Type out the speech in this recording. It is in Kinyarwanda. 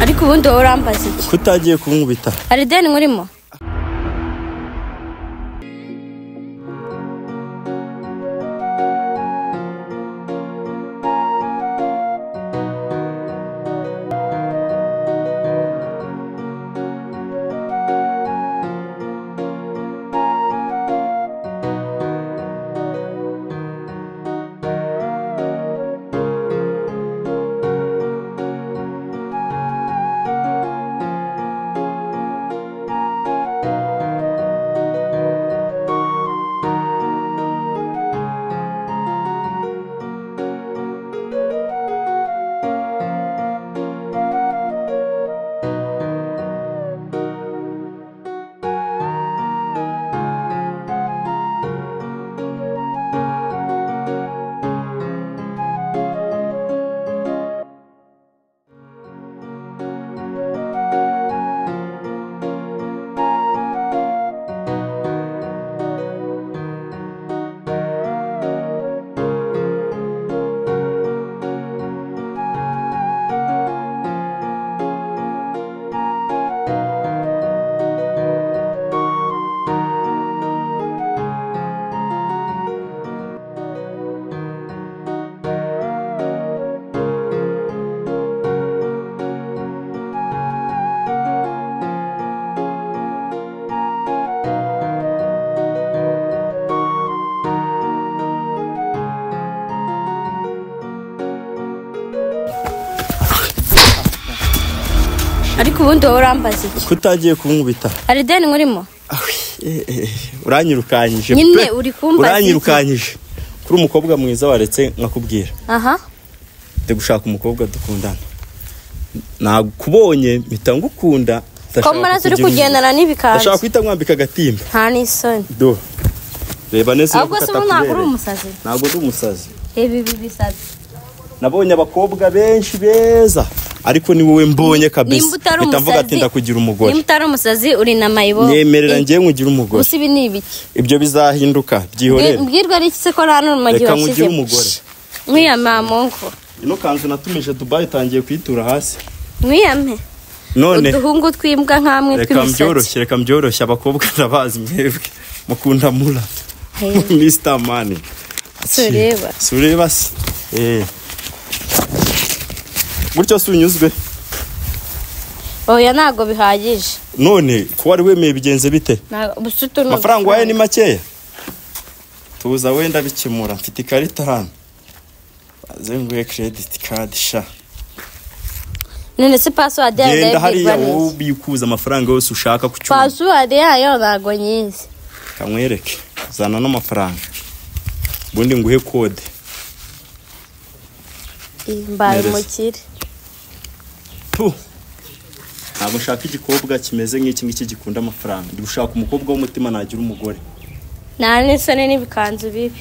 ariko ubundi urambaza iki kutagiye kunkubita ari deni nkurimo ariko ubundi urambaza iki kutagiye kunkubita ari deni nkurimo uranyirukanyije nyine uri kumbaza uranyirukanyije kuri umukobwa mwiza waretse nkakubwira aha nde gushaka umukobwa dukundana nakubonye mpita ngukunda ko maraso uri kugendana n'ibikazi ndashaka kwita mwambika agatimba nta n'isoni do reba nese ahubwo se ntabwo uri umusazi ntabwo ndi umusazi ibi bisazi nabonye abakobwa benshi beza ariko ni wowe mbonye kabisa bitamvuga ati ndakugira umugore nimba utari umusazi uri na mayibo nyemerera ngiye nkugira umugore gusa ibi ni ibiki ibyo bizahinduka byihorere mbwirwa ari iki se ko hano magiye reka nkugira umugore mwiyama monko ino kanzu natumije Dubai itangiye kwitura hasi mwiyame none uduhungu twimbwa nkamwe twimisatsi reka mbyoroshye abakobwa ndabazi mwebwe mukunda mura Mr. Money sureba gutyo sunyuzwe oya nago bihagije none ko wari wemeye bigenze bite amafaranga waye ni makeya tuza wenda bikimura mfite ikarita hano azenguye credit card sha none se password yawe yenda hari ya ubikuza amafaranga yose ushaka ku cyuma password yayo nago nyizi kamwereke zana no mafaranga bundi nguhe code imbaye mukire ntabwo nshaka igikobwa kimeze nk'iki ngiki gikunda amafaranga ndi gushaka umukobwa w'umutima nagira umugore nta n'isoni n'ibikanzu bibi